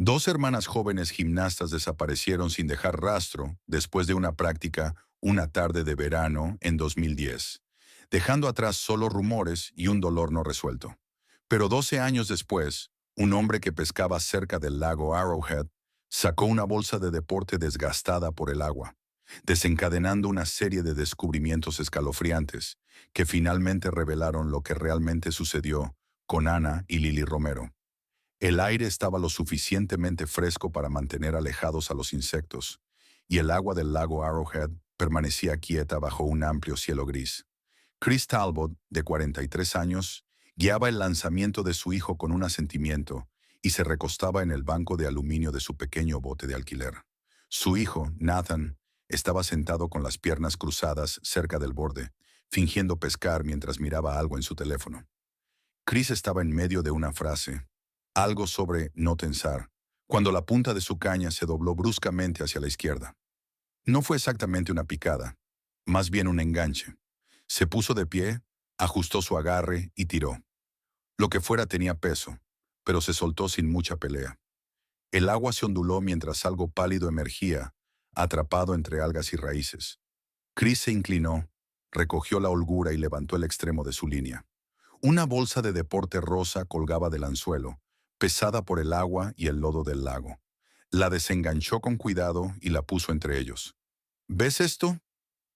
Dos hermanas jóvenes gimnastas desaparecieron sin dejar rastro después de una práctica una tarde de verano en 2010, dejando atrás solo rumores y un dolor no resuelto. Pero 12 años después, un hombre que pescaba cerca del lago Arrowhead sacó una bolsa de deporte desgastada por el agua, desencadenando una serie de descubrimientos escalofriantes que finalmente revelaron lo que realmente sucedió con Ana y Lily Romero. El aire estaba lo suficientemente fresco para mantener alejados a los insectos, y el agua del lago Arrowhead permanecía quieta bajo un amplio cielo gris. Chris Talbot, de 43 años, guiaba el lanzamiento de su hijo con un asentimiento y se recostaba en el banco de aluminio de su pequeño bote de alquiler. Su hijo, Nathan, estaba sentado con las piernas cruzadas cerca del borde, fingiendo pescar mientras miraba algo en su teléfono. Chris estaba en medio de una frase, algo sobre no tensar, cuando la punta de su caña se dobló bruscamente hacia la izquierda. No fue exactamente una picada, más bien un enganche. Se puso de pie, ajustó su agarre y tiró. Lo que fuera tenía peso, pero se soltó sin mucha pelea. El agua se onduló mientras algo pálido emergía, atrapado entre algas y raíces. Chris se inclinó, recogió la holgura y levantó el extremo de su línea. Una bolsa de deporte rosa colgaba del anzuelo, pesada por el agua y el lodo del lago. La desenganchó con cuidado y la puso entre ellos. ¿Ves esto?,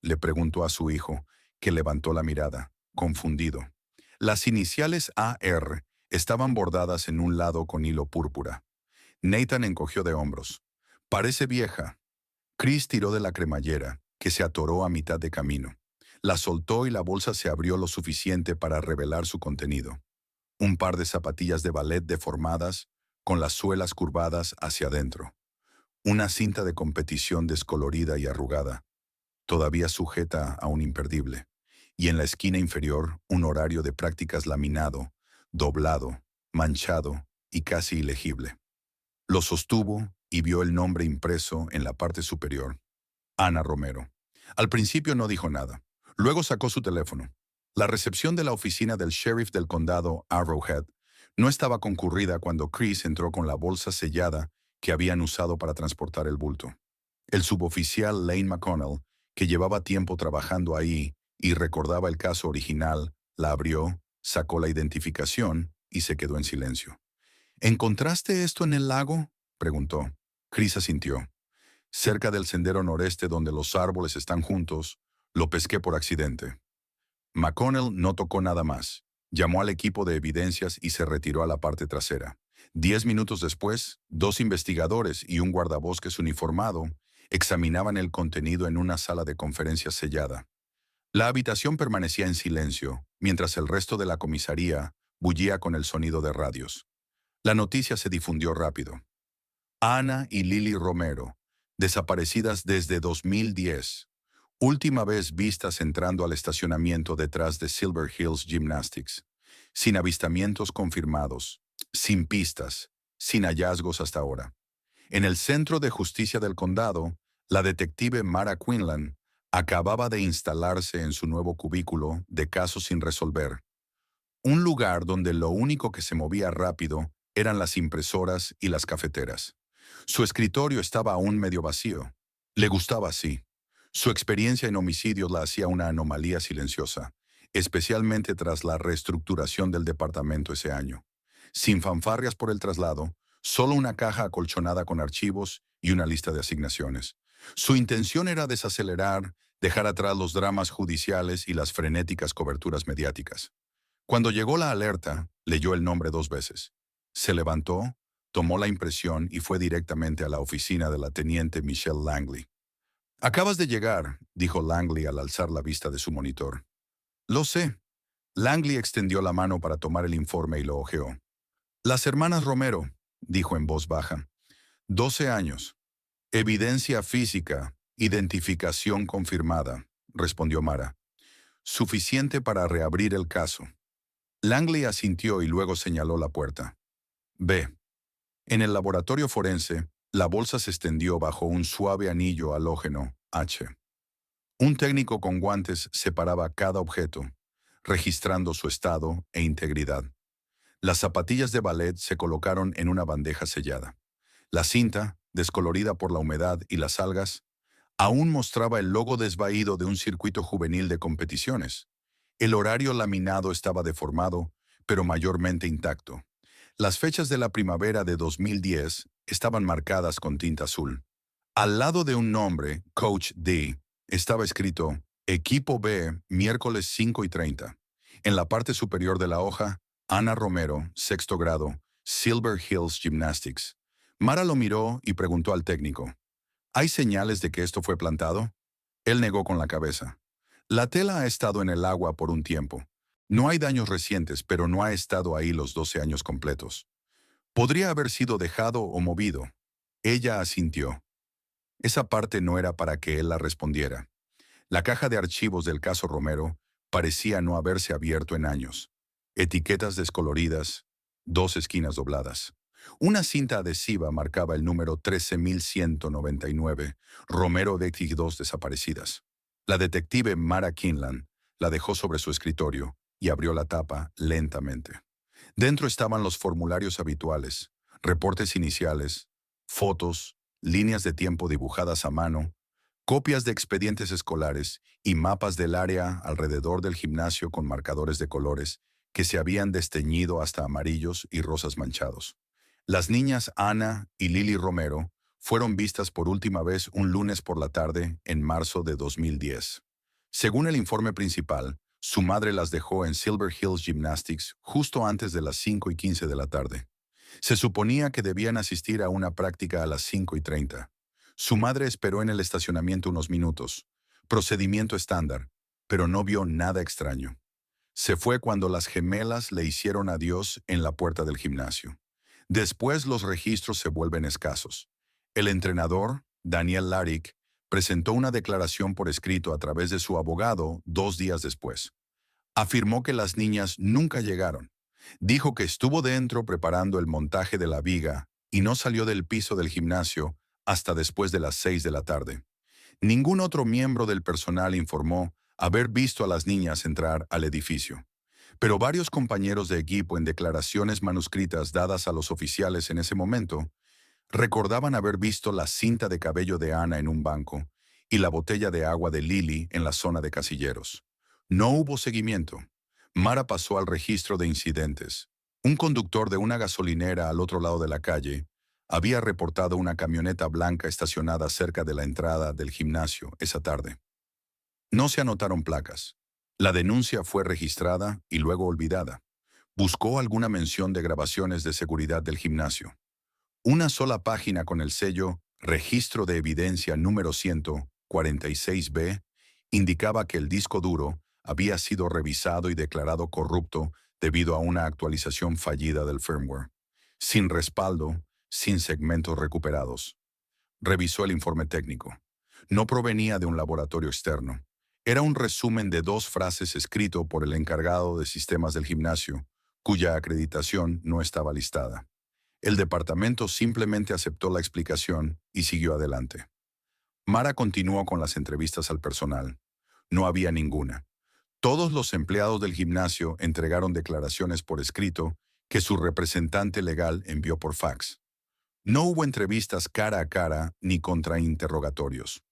le preguntó a su hijo, que levantó la mirada, confundido. Las iniciales AR estaban bordadas en un lado con hilo púrpura. Nathan encogió de hombros. Parece vieja. Chris tiró de la cremallera, que se atoró a mitad de camino. La soltó y la bolsa se abrió lo suficiente para revelar su contenido. Un par de zapatillas de ballet deformadas, con las suelas curvadas hacia adentro. Una cinta de competición descolorida y arrugada, todavía sujeta a un imperdible. Y en la esquina inferior, un horario de prácticas laminado, doblado, manchado y casi ilegible. Lo sostuvo y vio el nombre impreso en la parte superior. Ana Romero. Al principio no dijo nada. Luego sacó su teléfono. La recepción de la oficina del sheriff del condado Arrowhead no estaba concurrida cuando Chris entró con la bolsa sellada que habían usado para transportar el bulto. El suboficial Lane McConnell, que llevaba tiempo trabajando ahí y recordaba el caso original, la abrió, sacó la identificación y se quedó en silencio. ¿Encontraste esto en el lago?, preguntó. Chris asintió. Cerca del sendero noreste donde los árboles están juntos, lo pesqué por accidente. McConnell no tocó nada más. Llamó al equipo de evidencias y se retiró a la parte trasera. 10 minutos después, dos investigadores y un guardabosques uniformado examinaban el contenido en una sala de conferencias sellada. La habitación permanecía en silencio, mientras el resto de la comisaría bullía con el sonido de radios. La noticia se difundió rápido. Ana y Lily Romero, desaparecidas desde 2010, última vez vistas entrando al estacionamiento detrás de Silver Hills Gymnastics, sin avistamientos confirmados, sin pistas, sin hallazgos hasta ahora. En el Centro de Justicia del Condado, la detective Mara Quinlan acababa de instalarse en su nuevo cubículo de casos sin resolver, un lugar donde lo único que se movía rápido eran las impresoras y las cafeteras. Su escritorio estaba aún medio vacío. Le gustaba así. Su experiencia en homicidios la hacía una anomalía silenciosa, especialmente tras la reestructuración del departamento ese año. Sin fanfarrias por el traslado, solo una caja acolchonada con archivos y una lista de asignaciones. Su intención era desacelerar, dejar atrás los dramas judiciales y las frenéticas coberturas mediáticas. Cuando llegó la alerta, leyó el nombre 2 veces. Se levantó, tomó la impresión y fue directamente a la oficina de la teniente Michelle Langley. «Acabas de llegar», dijo Langley al alzar la vista de su monitor. «Lo sé». Langley extendió la mano para tomar el informe y lo hojeó. «Las hermanas Romero», dijo en voz baja. 12 años. «Evidencia física, identificación confirmada», respondió Mara. «Suficiente para reabrir el caso». Langley asintió y luego señaló la puerta. «Ve». En el laboratorio forense, la bolsa se extendió bajo un suave anillo halógeno H. Un técnico con guantes separaba cada objeto, registrando su estado e integridad. Las zapatillas de ballet se colocaron en una bandeja sellada. La cinta, descolorida por la humedad y las algas, aún mostraba el logo desvaído de un circuito juvenil de competiciones. El horario laminado estaba deformado, pero mayormente intacto. Las fechas de la primavera de 2010 estaban marcadas con tinta azul. Al lado de un nombre, Coach D, estaba escrito Equipo B, miércoles 5:30. En la parte superior de la hoja, Ana Romero, sexto grado, Silver Hills Gymnastics. Mara lo miró y preguntó al técnico, ¿hay señales de que esto fue plantado? Él negó con la cabeza. La tela ha estado en el agua por un tiempo. No hay daños recientes, pero no ha estado ahí los 12 años completos. Podría haber sido dejado o movido. Ella asintió. Esa parte no era para que él la respondiera. La caja de archivos del caso Romero parecía no haberse abierto en años. Etiquetas descoloridas, dos esquinas dobladas. Una cinta adhesiva marcaba el número 13.199, Romero Detective 2 desaparecidas. La detective Mara Kinlan la dejó sobre su escritorio y abrió la tapa lentamente. Dentro estaban los formularios habituales, reportes iniciales, fotos, líneas de tiempo dibujadas a mano, copias de expedientes escolares y mapas del área alrededor del gimnasio con marcadores de colores que se habían desteñido hasta amarillos y rosas manchados. Las niñas Ana y Lily Romero fueron vistas por última vez un lunes por la tarde en marzo de 2010. Según el informe principal, su madre las dejó en Silver Hills Gymnastics justo antes de las 5:15 de la tarde. Se suponía que debían asistir a una práctica a las 5:30. Su madre esperó en el estacionamiento unos minutos, procedimiento estándar, pero no vio nada extraño. Se fue cuando las gemelas le hicieron adiós en la puerta del gimnasio. Después los registros se vuelven escasos. El entrenador, Daniel Larick, presentó una declaración por escrito a través de su abogado 2 días después. Afirmó que las niñas nunca llegaron. Dijo que estuvo dentro preparando el montaje de la viga y no salió del piso del gimnasio hasta después de las 6 de la tarde. Ningún otro miembro del personal informó haber visto a las niñas entrar al edificio. Pero varios compañeros de equipo en declaraciones manuscritas dadas a los oficiales en ese momento recordaban haber visto la cinta de cabello de Ana en un banco y la botella de agua de Lily en la zona de casilleros. No hubo seguimiento. Mara pasó al registro de incidentes. Un conductor de una gasolinera al otro lado de la calle había reportado una camioneta blanca estacionada cerca de la entrada del gimnasio esa tarde. No se anotaron placas. La denuncia fue registrada y luego olvidada. Buscó alguna mención de grabaciones de seguridad del gimnasio. Una sola página con el sello Registro de Evidencia número 146B indicaba que el disco duro había sido revisado y declarado corrupto debido a una actualización fallida del firmware. Sin respaldo, sin segmentos recuperados. Revisó el informe técnico. No provenía de un laboratorio externo. Era un resumen de 2 frases escrito por el encargado de sistemas del gimnasio, cuya acreditación no estaba listada. El departamento simplemente aceptó la explicación y siguió adelante. Mara continuó con las entrevistas al personal. No había ninguna. Todos los empleados del gimnasio entregaron declaraciones por escrito que su representante legal envió por fax. No hubo entrevistas cara a cara ni contrainterrogatorios.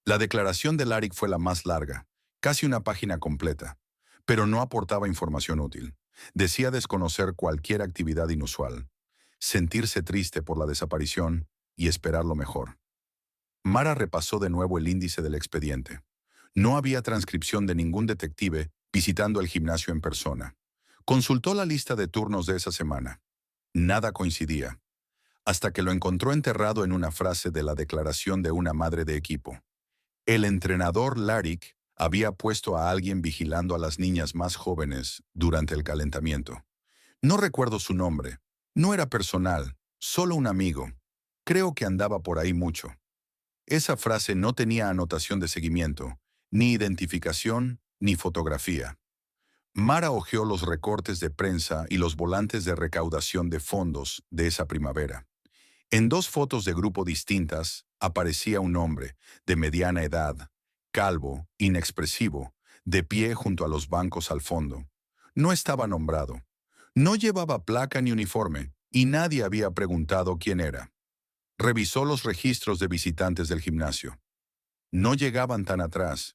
La declaración de Larick fue la más larga, casi una página completa, pero no aportaba información útil. Decía desconocer cualquier actividad inusual, sentirse triste por la desaparición y esperar lo mejor. Mara repasó de nuevo el índice del expediente. No había transcripción de ningún detective visitando el gimnasio en persona. Consultó la lista de turnos de esa semana. Nada coincidía, hasta que lo encontró enterrado en una frase de la declaración de una madre de equipo. El entrenador Larick había puesto a alguien vigilando a las niñas más jóvenes durante el calentamiento. No recuerdo su nombre. No era personal, solo un amigo. Creo que andaba por ahí mucho. Esa frase no tenía anotación de seguimiento, ni identificación, ni fotografía. Mara hojeó los recortes de prensa y los volantes de recaudación de fondos de esa primavera. En 2 fotos de grupo distintas aparecía un hombre, de mediana edad, calvo, inexpresivo, de pie junto a los bancos al fondo. No estaba nombrado. No llevaba placa ni uniforme, y nadie había preguntado quién era. Revisó los registros de visitantes del gimnasio. No llegaban tan atrás.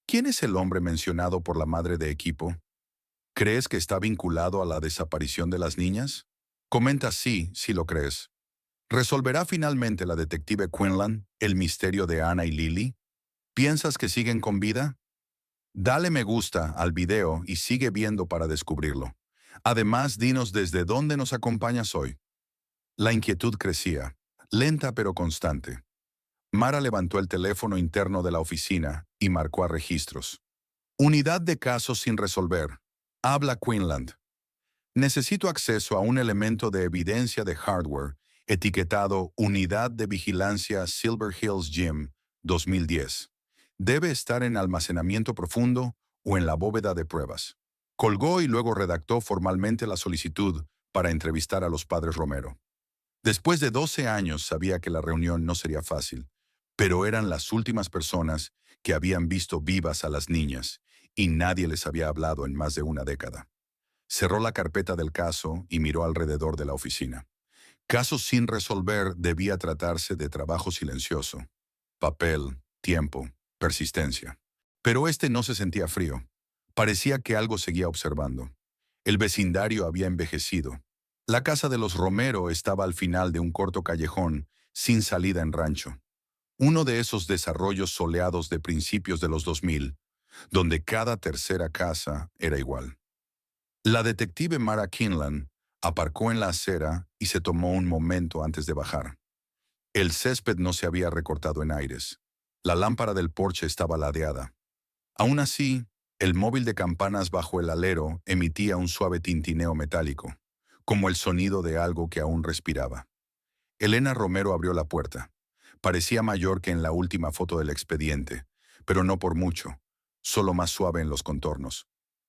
¿Quién es el hombre mencionado por la madre de equipo? ¿Crees que está vinculado a la desaparición de las niñas? Comenta sí, si lo crees. ¿Resolverá finalmente la detective Quinlan el misterio de Anna y Lily? ¿Piensas que siguen con vida? Dale me gusta al video y sigue viendo para descubrirlo. Además, dinos desde dónde nos acompañas hoy. La inquietud crecía, lenta pero constante. Mara levantó el teléfono interno de la oficina y marcó a registros. Unidad de casos sin resolver. Habla Quinlan. Necesito acceso a un elemento de evidencia de hardware etiquetado Unidad de Vigilancia Silver Hills Gym 2010. Debe estar en almacenamiento profundo o en la bóveda de pruebas. Colgó y luego redactó formalmente la solicitud para entrevistar a los padres Romero. Después de 12 años sabía que la reunión no sería fácil, pero eran las últimas personas que habían visto vivas a las niñas y nadie les había hablado en más de una década. Cerró la carpeta del caso y miró alrededor de la oficina. Casos sin resolver debía tratarse de trabajo silencioso. Papel, tiempo, persistencia. Pero este no se sentía frío. Parecía que algo seguía observando. El vecindario había envejecido. La casa de los Romero estaba al final de un corto callejón, sin salida en rancho. Uno de esos desarrollos soleados de principios de los 2000, donde cada tercera casa era igual. La detective Mara Quinlan aparcó en la acera y se tomó un momento antes de bajar. El césped no se había recortado en aires. La lámpara del porche estaba ladeada. Aún así, el móvil de campanas bajo el alero emitía un suave tintineo metálico, como el sonido de algo que aún respiraba. Elena Romero abrió la puerta. Parecía mayor que en la última foto del expediente, pero no por mucho, solo más suave en los contornos.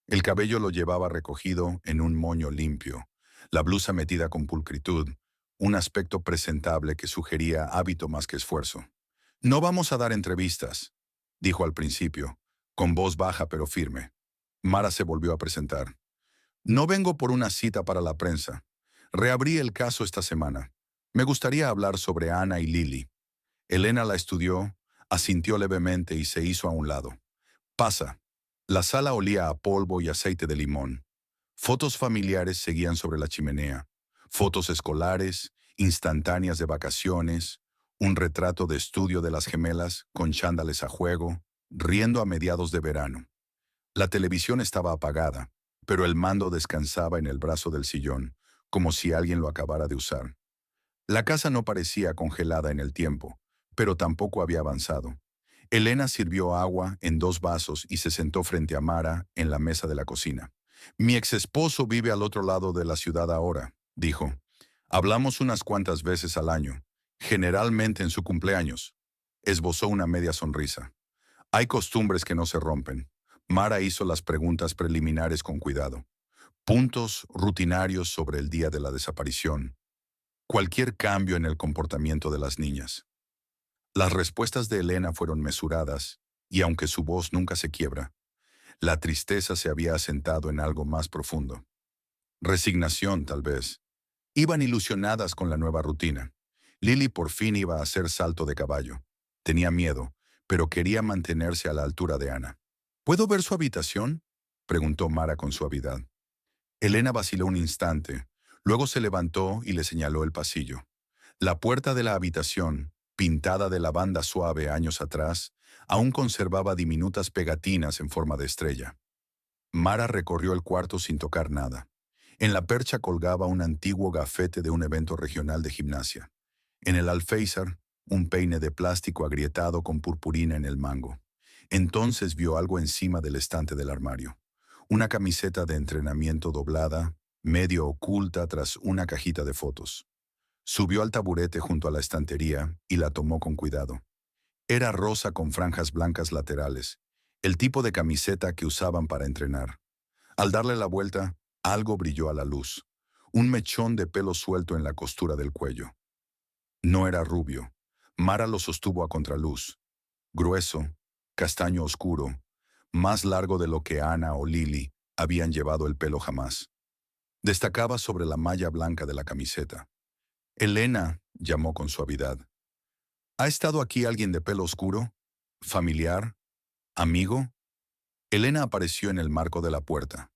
El cabello lo llevaba recogido en un moño limpio, la blusa metida con pulcritud, un aspecto presentable que sugería hábito más que esfuerzo. No vamos a dar entrevistas, dijo al principio, con voz baja pero firme. Mara se volvió a presentar. No vengo por una cita para la prensa. Reabrí el caso esta semana. Me gustaría hablar sobre Anna y Lily. Elena la estudió, asintió levemente y se hizo a un lado. Pasa. La sala olía a polvo y aceite de limón. Fotos familiares seguían sobre la chimenea. Fotos escolares, instantáneas de vacaciones, un retrato de estudio de las gemelas con chándales a juego, riendo a mediados de verano. La televisión estaba apagada, pero el mando descansaba en el brazo del sillón, como si alguien lo acabara de usar. La casa no parecía congelada en el tiempo, pero tampoco había avanzado. Elena sirvió agua en 2 vasos y se sentó frente a Mara en la mesa de la cocina. Mi exesposo vive al otro lado de la ciudad ahora, dijo. Hablamos unas cuantas veces al año, generalmente en su cumpleaños. Esbozó una media sonrisa. Hay costumbres que no se rompen. Mara hizo las preguntas preliminares con cuidado. Puntos rutinarios sobre el día de la desaparición. Cualquier cambio en el comportamiento de las niñas. Las respuestas de Elena fueron mesuradas, y aunque su voz nunca se quiebra, la tristeza se había asentado en algo más profundo. Resignación, tal vez. Iban ilusionadas con la nueva rutina. Lily por fin iba a hacer salto de caballo. Tenía miedo, pero quería mantenerse a la altura de Anna. ¿Puedo ver su habitación?, preguntó Mara con suavidad. Elena vaciló un instante, luego se levantó y le señaló el pasillo. La puerta de la habitación, pintada de lavanda suave años atrás, aún conservaba diminutas pegatinas en forma de estrella. Mara recorrió el cuarto sin tocar nada. En la percha colgaba un antiguo gafete de un evento regional de gimnasia. En el alféizar, un peine de plástico agrietado con purpurina en el mango. Entonces vio algo encima del estante del armario. Una camiseta de entrenamiento doblada, medio oculta tras una cajita de fotos. Subió al taburete junto a la estantería y la tomó con cuidado. Era rosa con franjas blancas laterales, el tipo de camiseta que usaban para entrenar. Al darle la vuelta, algo brilló a la luz. Un mechón de pelo suelto en la costura del cuello. No era rubio. Mara lo sostuvo a contraluz. Grueso, castaño oscuro, más largo de lo que Anna o Lily habían llevado el pelo jamás. Destacaba sobre la malla blanca de la camiseta. Elena, llamó con suavidad. ¿Ha estado aquí alguien de pelo oscuro? ¿Familiar? ¿Amigo? Elena apareció en el marco de la puerta.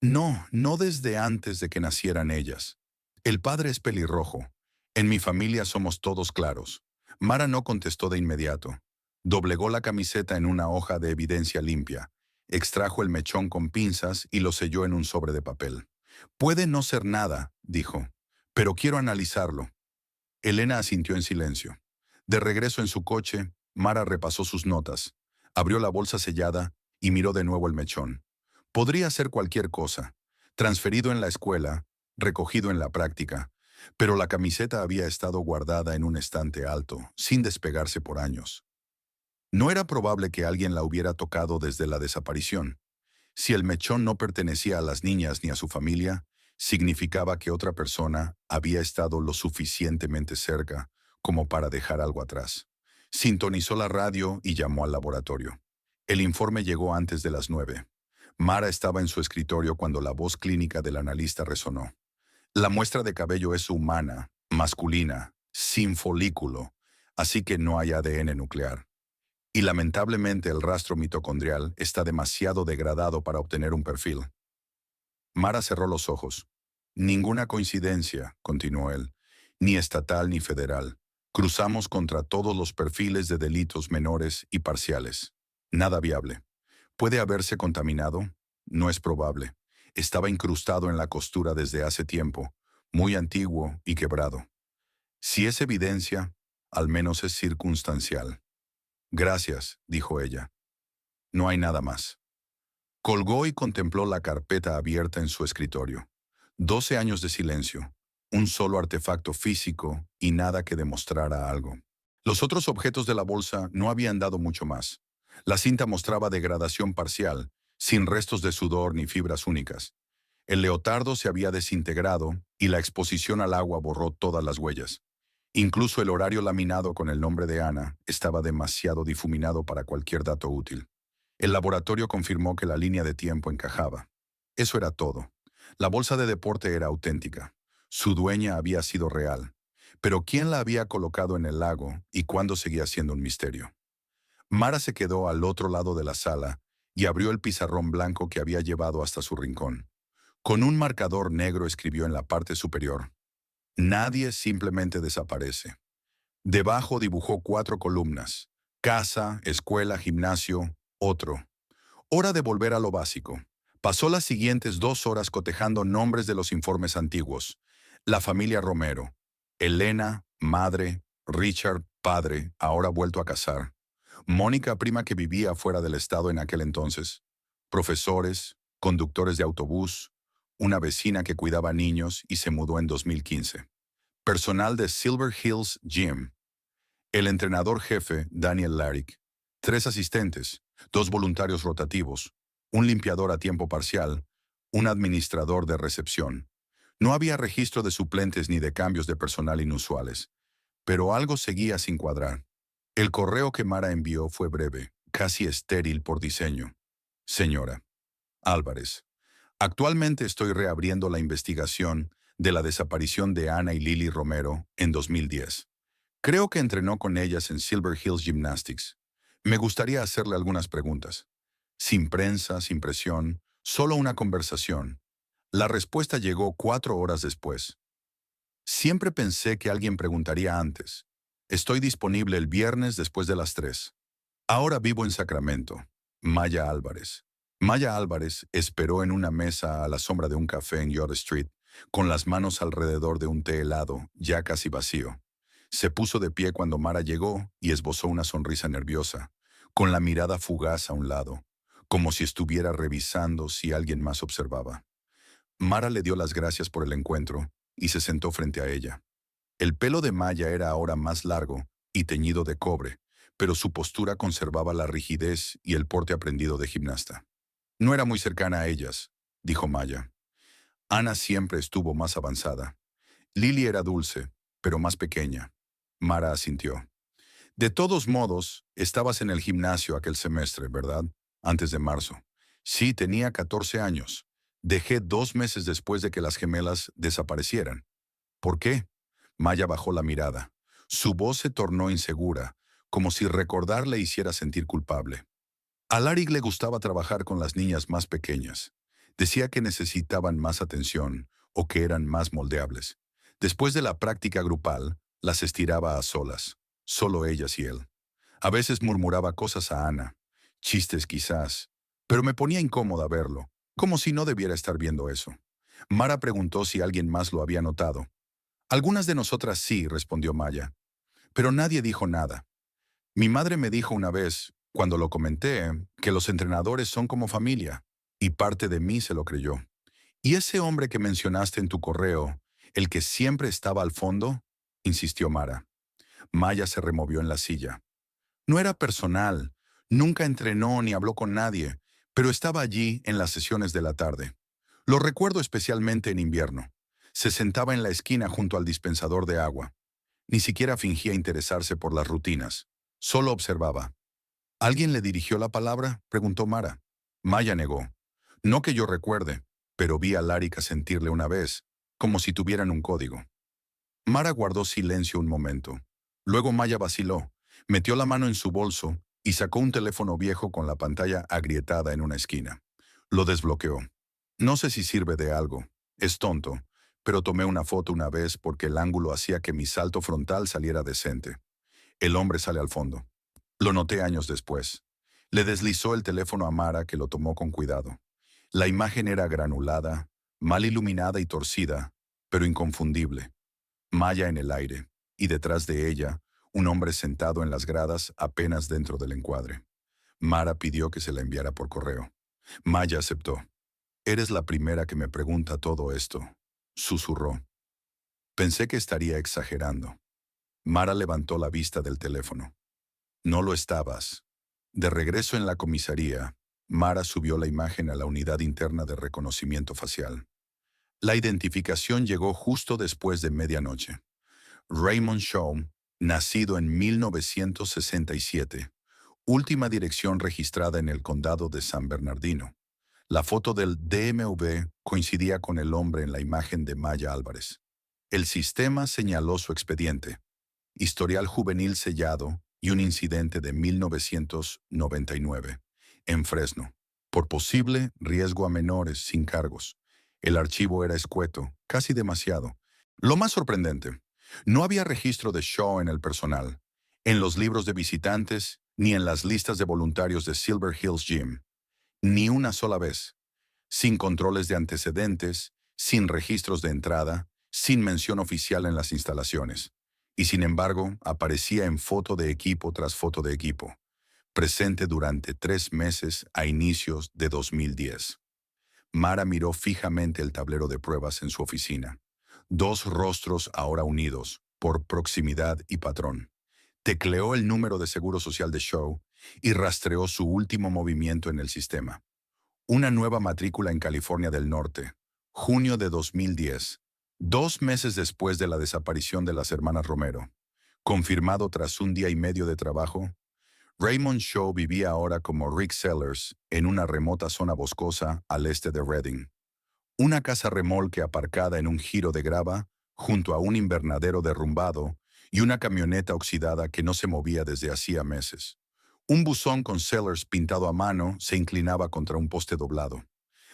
No, no desde antes de que nacieran ellas. El padre es pelirrojo. En mi familia somos todos claros. Mara no contestó de inmediato. Doblegó la camiseta en una hoja de evidencia limpia. Extrajo el mechón con pinzas y lo selló en un sobre de papel. Puede no ser nada, dijo, pero quiero analizarlo. Elena asintió en silencio. De regreso en su coche, Mara repasó sus notas, abrió la bolsa sellada y miró de nuevo el mechón. Podría ser cualquier cosa, transferido en la escuela, recogido en la práctica, pero la camiseta había estado guardada en un estante alto, sin despegarse por años. No era probable que alguien la hubiera tocado desde la desaparición. Si el mechón no pertenecía a las niñas ni a su familia, significaba que otra persona había estado lo suficientemente cerca como para dejar algo atrás. Sintonizó la radio y llamó al laboratorio. El informe llegó antes de las 9. Mara estaba en su escritorio cuando la voz clínica del analista resonó. La muestra de cabello es humana, masculina, sin folículo, así que no hay ADN nuclear. Y lamentablemente el rastro mitocondrial está demasiado degradado para obtener un perfil. Mara cerró los ojos. Ninguna coincidencia, continuó él, ni estatal ni federal. Cruzamos contra todos los perfiles de delitos menores y parciales. Nada viable. ¿Puede haberse contaminado? No es probable. Estaba incrustado en la costura desde hace tiempo, muy antiguo y quebrado. Si es evidencia, al menos es circunstancial. Gracias, dijo ella. No hay nada más. Colgó y contempló la carpeta abierta en su escritorio. 12 años de silencio, un solo artefacto físico y nada que demostrara algo. Los otros objetos de la bolsa no habían dado mucho más. La cinta mostraba degradación parcial, sin restos de sudor ni fibras únicas. El leotardo se había desintegrado y la exposición al agua borró todas las huellas. Incluso el horario laminado con el nombre de Ana estaba demasiado difuminado para cualquier dato útil. El laboratorio confirmó que la línea de tiempo encajaba. Eso era todo. La bolsa de deporte era auténtica. Su dueña había sido real. Pero ¿quién la había colocado en el lago y cuándo seguía siendo un misterio? Mara se quedó al otro lado de la sala y abrió el pizarrón blanco que había llevado hasta su rincón. Con un marcador negro escribió en la parte superior: Nadie simplemente desaparece. Debajo dibujó 4 columnas: casa, escuela, gimnasio, otro. Hora de volver a lo básico. Pasó las siguientes 2 horas cotejando nombres de los informes antiguos. La familia Romero. Elena, madre. Richard, padre, ahora vuelto a casar. Mónica, prima que vivía fuera del estado en aquel entonces. Profesores, conductores de autobús, una vecina que cuidaba niños y se mudó en 2015. Personal de Silver Hills Gym. El entrenador jefe, Daniel Larrick. 3 asistentes, 2 voluntarios rotativos, un limpiador a tiempo parcial, un administrador de recepción. No había registro de suplentes ni de cambios de personal inusuales, pero algo seguía sin cuadrar. El correo que Mara envió fue breve, casi estéril por diseño. Señora Álvarez, actualmente estoy reabriendo la investigación de la desaparición de Ana y Lily Romero en 2010. Creo que entrenó con ellas en Silver Hills Gymnastics. Me gustaría hacerle algunas preguntas. Sin prensa, sin presión, solo una conversación. La respuesta llegó 4 horas después. Siempre pensé que alguien preguntaría antes. Estoy disponible el viernes después de las 3. Ahora vivo en Sacramento. Maya Álvarez. Maya Álvarez esperó en una mesa a la sombra de un café en Yard Street, con las manos alrededor de un té helado, ya casi vacío. Se puso de pie cuando Mara llegó y esbozó una sonrisa nerviosa, con la mirada fugaz a un lado, como si estuviera revisando si alguien más observaba. Mara le dio las gracias por el encuentro y se sentó frente a ella. El pelo de Maya era ahora más largo y teñido de cobre, pero su postura conservaba la rigidez y el porte aprendido de gimnasta. No era muy cercana a ellas, dijo Maya. Ana siempre estuvo más avanzada. Lily era dulce, pero más pequeña. Mara asintió. De todos modos, estabas en el gimnasio aquel semestre, ¿verdad? Antes de marzo. Sí, tenía 14 años. Dejé 2 meses después de que las gemelas desaparecieran. ¿Por qué? Maya bajó la mirada. Su voz se tornó insegura, como si recordar le hiciera sentir culpable. A Larik le gustaba trabajar con las niñas más pequeñas. Decía que necesitaban más atención o que eran más moldeables. Después de la práctica grupal, las estiraba a solas, solo ellas y él. A veces murmuraba cosas a Ana, chistes quizás, pero me ponía incómoda verlo, como si no debiera estar viendo eso. Mara preguntó si alguien más lo había notado. Algunas de nosotras sí, respondió Maya, pero nadie dijo nada. Mi madre me dijo una vez, cuando lo comenté, que los entrenadores son como familia, y parte de mí se lo creyó. ¿Y ese hombre que mencionaste en tu correo, el que siempre estaba al fondo? Insistió Mara. Maya se removió en la silla. No era personal, nunca entrenó ni habló con nadie, pero estaba allí en las sesiones de la tarde. Lo recuerdo especialmente en invierno. Se sentaba en la esquina junto al dispensador de agua. Ni siquiera fingía interesarse por las rutinas. Solo observaba. ¿Alguien le dirigió la palabra?, preguntó Mara. Maya negó. No que yo recuerde, pero vi a Larika sentirle una vez, como si tuvieran un código. Mara guardó silencio un momento. Luego Maya vaciló, metió la mano en su bolso y sacó un teléfono viejo con la pantalla agrietada en una esquina. Lo desbloqueó. No sé si sirve de algo. Es tonto, pero tomé una foto una vez porque el ángulo hacía que mi salto frontal saliera decente. El hombre sale al fondo. Lo noté años después. Le deslizó el teléfono a Mara, que lo tomó con cuidado. La imagen era granulada, mal iluminada y torcida, pero inconfundible. Maya en el aire, y detrás de ella, un hombre sentado en las gradas apenas dentro del encuadre. Mara pidió que se la enviara por correo. Maya aceptó. «Eres la primera que me pregunta todo esto», susurró. Pensé que estaría exagerando. Mara levantó la vista del teléfono. No lo estabas. De regreso en la comisaría, Mara subió la imagen a la unidad interna de reconocimiento facial. La identificación llegó justo después de medianoche. Raymond Shaw, nacido en 1967, última dirección registrada en el condado de San Bernardino. La foto del DMV coincidía con el hombre en la imagen de Maya Álvarez. El sistema señaló su expediente, historial juvenil sellado y un incidente de 1999, en Fresno, por posible riesgo a menores sin cargos. El archivo era escueto, casi demasiado. Lo más sorprendente, no había registro de Shaw en el personal, en los libros de visitantes, ni en las listas de voluntarios de Silver Hills Gym. Ni una sola vez. Sin controles de antecedentes, sin registros de entrada, sin mención oficial en las instalaciones. Y sin embargo, aparecía en foto de equipo tras foto de equipo, presente durante 3 meses a inicios de 2010. Mara miró fijamente el tablero de pruebas en su oficina. 2 rostros ahora unidos, por proximidad y patrón. Tecleó el número de seguro social de Shaw y rastreó su último movimiento en el sistema. Una nueva matrícula en California del Norte, junio de 2010, 2 meses después de la desaparición de las hermanas Romero. Confirmado tras un día y medio de trabajo, Raymond Shaw vivía ahora como Rick Sellers en una remota zona boscosa al este de Redding. Una casa remolque aparcada en un giro de grava junto a un invernadero derrumbado y una camioneta oxidada que no se movía desde hacía meses. Un buzón con Sellers pintado a mano se inclinaba contra un poste doblado.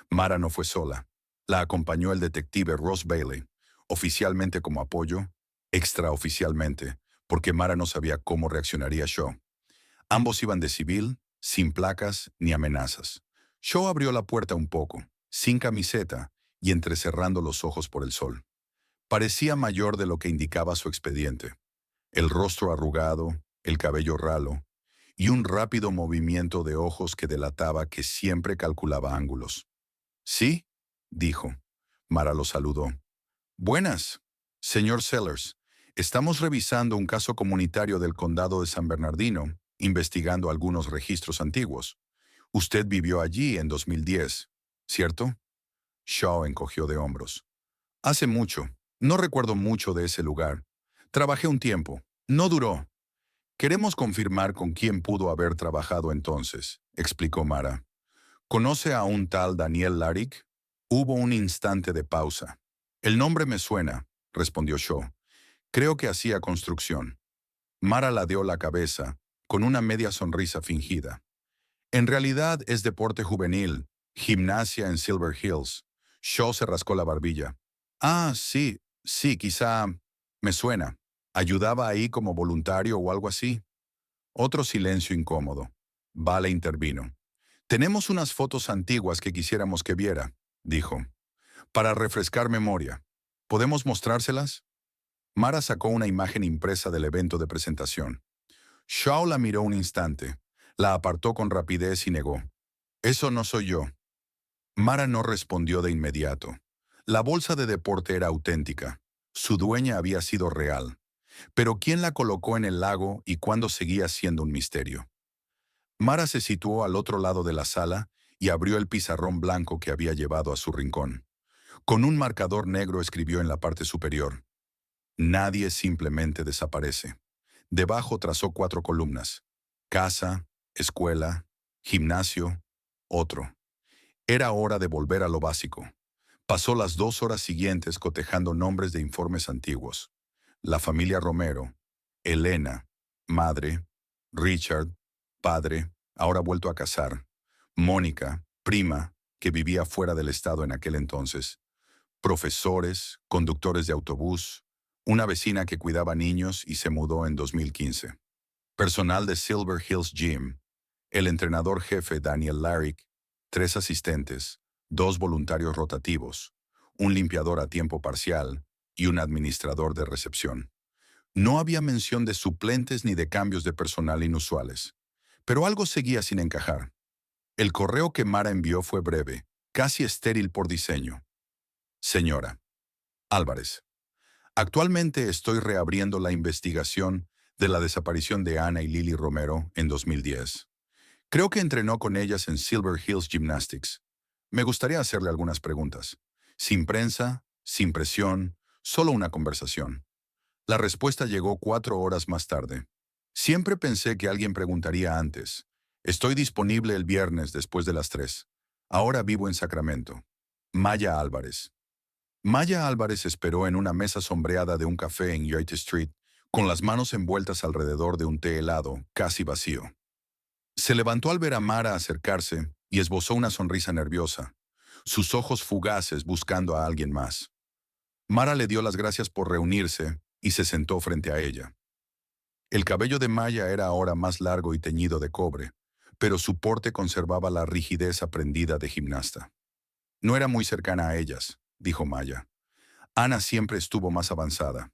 Mara no fue sola. La acompañó el detective Ross Bailey, oficialmente como apoyo, extraoficialmente, porque Mara no sabía cómo reaccionaría Shaw. Ambos iban de civil, sin placas ni amenazas. Shaw abrió la puerta un poco, sin camiseta y entrecerrando los ojos por el sol. Parecía mayor de lo que indicaba su expediente. El rostro arrugado, el cabello ralo y un rápido movimiento de ojos que delataba que siempre calculaba ángulos. «Sí», dijo. Mara lo saludó. «Buenas, señor Sellers. Estamos revisando un caso comunitario del condado de San Bernardino, investigando algunos registros antiguos. Usted vivió allí en 2010, ¿cierto?» Shaw encogió de hombros. «Hace mucho. No recuerdo mucho de ese lugar. Trabajé un tiempo. No duró. Queremos confirmar con quién pudo haber trabajado entonces», explicó Mara. «¿Conoce a un tal Daniel Larik?» Hubo un instante de pausa. «El nombre me suena», respondió Shaw. Creo que hacía construcción. Mara ladeó la cabeza, con una media sonrisa fingida. En realidad es deporte juvenil, gimnasia en Silver Hills. Shaw se rascó la barbilla. Ah, sí, sí, quizá me suena. ¿Ayudaba ahí como voluntario o algo así? Otro silencio incómodo. Vale intervino. Tenemos unas fotos antiguas que quisiéramos que viera, dijo, para refrescar memoria. ¿Podemos mostrárselas? Mara sacó una imagen impresa del evento de presentación. Shaw la miró un instante, la apartó con rapidez y negó. Eso no soy yo. Mara no respondió de inmediato. La bolsa de deporte era auténtica. Su dueña había sido real. Pero ¿quién la colocó en el lago y cuándo seguía siendo un misterio? Mara se situó al otro lado de la sala y abrió el pizarrón blanco que había llevado a su rincón. Con un marcador negro escribió en la parte superior: Nadie simplemente desaparece. Debajo trazó 4 columnas: casa, escuela, gimnasio, otro. Era hora de volver a lo básico. Pasó las 2 horas siguientes cotejando nombres de informes antiguos. La familia Romero, Elena, madre, Richard, padre, ahora vuelto a casar, Mónica, prima, que vivía fuera del estado en aquel entonces, profesores, conductores de autobús, una vecina que cuidaba niños y se mudó en 2015, personal de Silver Hills Gym, el entrenador jefe Daniel Larrick, 3 asistentes, 2 voluntarios rotativos, un limpiador a tiempo parcial y un administrador de recepción. No había mención de suplentes ni de cambios de personal inusuales, pero algo seguía sin encajar. El correo que Mara envió fue breve, casi estéril por diseño. Señora Álvarez, actualmente estoy reabriendo la investigación de la desaparición de Ana y Lily Romero en 2010. Creo que entrenó con ellas en Silver Hills Gymnastics. Me gustaría hacerle algunas preguntas. Sin prensa, sin presión, solo una conversación. La respuesta llegó 4 horas más tarde. Siempre pensé que alguien preguntaría antes. Estoy disponible el viernes después de las 3. Ahora vivo en Sacramento. Maya Álvarez. Maya Álvarez esperó en una mesa sombreada de un café en Yoit Street, con las manos envueltas alrededor de un té helado, casi vacío. Se levantó al ver a Mara acercarse y esbozó una sonrisa nerviosa, sus ojos fugaces buscando a alguien más. Mara le dio las gracias por reunirse y se sentó frente a ella. El cabello de Maya era ahora más largo y teñido de cobre, pero su porte conservaba la rigidez aprendida de gimnasta. No era muy cercana a ellas, dijo Maya. Ana siempre estuvo más avanzada.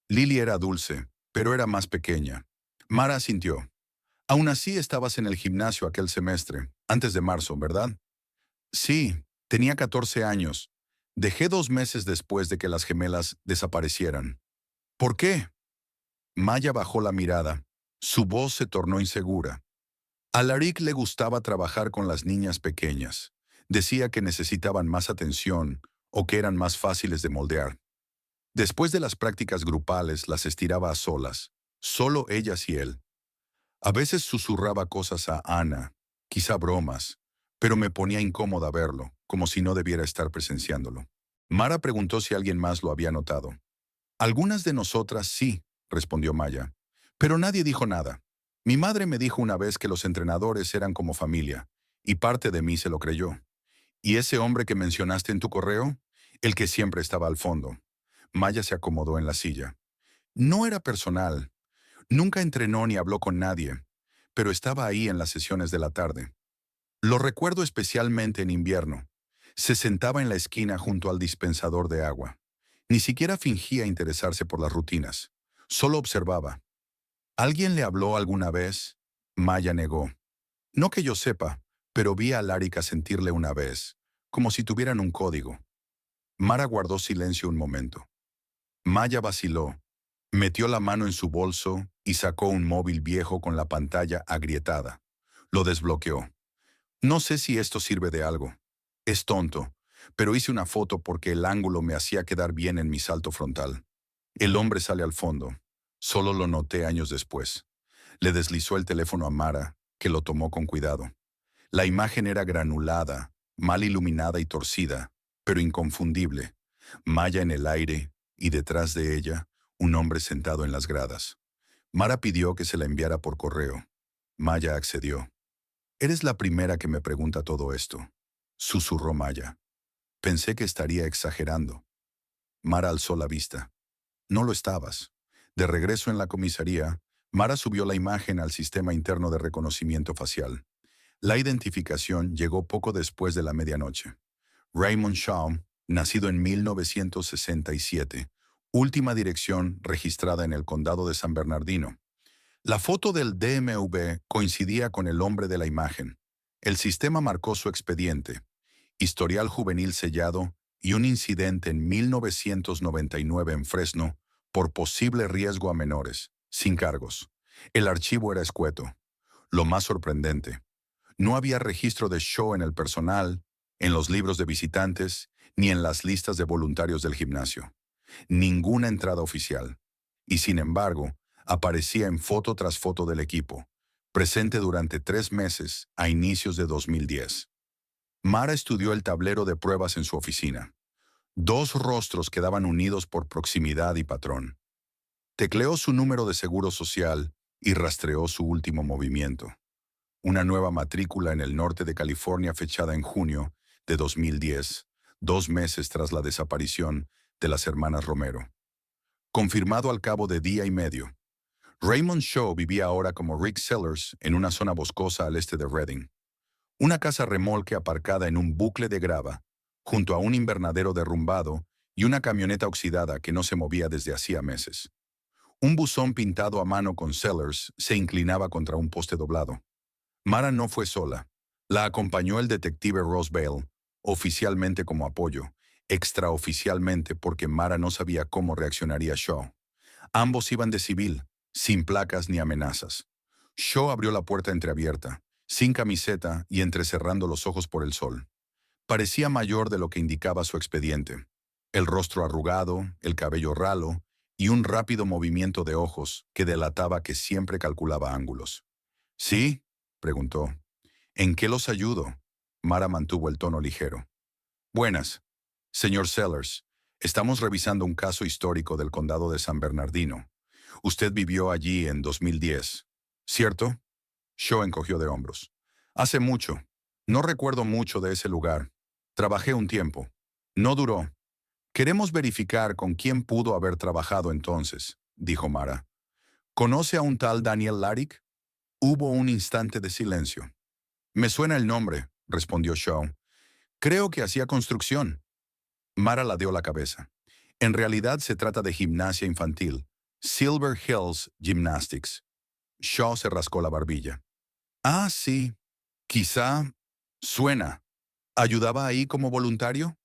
Lily era dulce, pero era más pequeña. Mara asintió. Aún así estabas en el gimnasio aquel semestre, antes de marzo, ¿verdad? Sí, tenía 14 años. Dejé 2 meses después de que las gemelas desaparecieran. ¿Por qué? Maya bajó la mirada. Su voz se tornó insegura. A Larik le gustaba trabajar con las niñas pequeñas. Decía que necesitaban más atención o que eran más fáciles de moldear. Después de las prácticas grupales las estiraba a solas, solo ellas y él. A veces susurraba cosas a Ana, quizá bromas, pero me ponía incómoda verlo, como si no debiera estar presenciándolo. Mara preguntó si alguien más lo había notado. Algunas de nosotras sí, respondió Maya, pero nadie dijo nada. Mi madre me dijo una vez que los entrenadores eran como familia, y parte de mí se lo creyó. ¿Y ese hombre que mencionaste en tu correo? El que siempre estaba al fondo. Maya se acomodó en la silla. No era personal. Nunca entrenó ni habló con nadie, pero estaba ahí en las sesiones de la tarde. Lo recuerdo especialmente en invierno. Se sentaba en la esquina junto al dispensador de agua. Ni siquiera fingía interesarse por las rutinas. Solo observaba. ¿Alguien le habló alguna vez? Maya negó. No que yo sepa, pero vi a Larika sentirle una vez, como si tuvieran un código. Mara guardó silencio un momento. Maya vaciló. Metió la mano en su bolso y sacó un móvil viejo con la pantalla agrietada. Lo desbloqueó. No sé si esto sirve de algo. Es tonto, pero hice una foto porque el ángulo me hacía quedar bien en mi salto frontal. El hombre sale al fondo. Solo lo noté años después. Le deslizó el teléfono a Mara, que lo tomó con cuidado. La imagen era granulada, mal iluminada y torcida, pero inconfundible. Maya en el aire y detrás de ella, un hombre sentado en las gradas. Mara pidió que se la enviara por correo. Maya accedió. «Eres la primera que me pregunta todo esto», susurró Maya. «Pensé que estaría exagerando». Mara alzó la vista. «No lo estabas». De regreso en la comisaría, Mara subió la imagen al sistema interno de reconocimiento facial. La identificación llegó poco después de la medianoche. Raymond Shaw, nacido en 1967, última dirección registrada en el condado de San Bernardino. La foto del DMV coincidía con el hombre de la imagen. El sistema marcó su expediente, historial juvenil sellado y un incidente en 1999 en Fresno por posible riesgo a menores, sin cargos. El archivo era escueto. Lo más sorprendente, no había registro de Shaw en el personal, en los libros de visitantes, ni en las listas de voluntarios del gimnasio. Ninguna entrada oficial. Y sin embargo, aparecía en foto tras foto del equipo, presente durante 3 meses a inicios de 2010. Mara estudió el tablero de pruebas en su oficina. 2 rostros quedaban unidos por proximidad y patrón. Tecleó su número de seguro social y rastreó su último movimiento. Una nueva matrícula en el norte de California fechada en junio de 2010, 2 meses tras la desaparición de las hermanas Romero. Confirmado al cabo de día y medio. Raymond Shaw vivía ahora como Rick Sellers en una zona boscosa al este de Redding. Una casa remolque aparcada en un bucle de grava, junto a un invernadero derrumbado y una camioneta oxidada que no se movía desde hacía meses. Un buzón pintado a mano con Sellers se inclinaba contra un poste doblado. Mara no fue sola. La acompañó el detective Ross Bale, oficialmente como apoyo, extraoficialmente porque Mara no sabía cómo reaccionaría Shaw. Ambos iban de civil, sin placas ni amenazas. Shaw abrió la puerta entreabierta, sin camiseta y entrecerrando los ojos por el sol. Parecía mayor de lo que indicaba su expediente. El rostro arrugado, el cabello ralo y un rápido movimiento de ojos que delataba que siempre calculaba ángulos. «¿Sí?», preguntó. «¿En qué los ayudo?». Mara mantuvo el tono ligero. «Buenas, señor Sellers. Estamos revisando un caso histórico del condado de San Bernardino. Usted vivió allí en 2010, ¿cierto?». Shaw encogió de hombros. «Hace mucho. No recuerdo mucho de ese lugar. Trabajé un tiempo. No duró. Queremos verificar con quién pudo haber trabajado entonces», dijo Mara. «¿Conoce a un tal Daniel Larick?». Hubo un instante de silencio. «Me suena el nombre», respondió Shaw. «Creo que hacía construcción». Mara ladeó la cabeza. «En realidad se trata de gimnasia infantil. Silver Hills Gymnastics». Shaw se rascó la barbilla. «Ah, sí. Quizá. Suena. ¿Ayudaba ahí como voluntario?».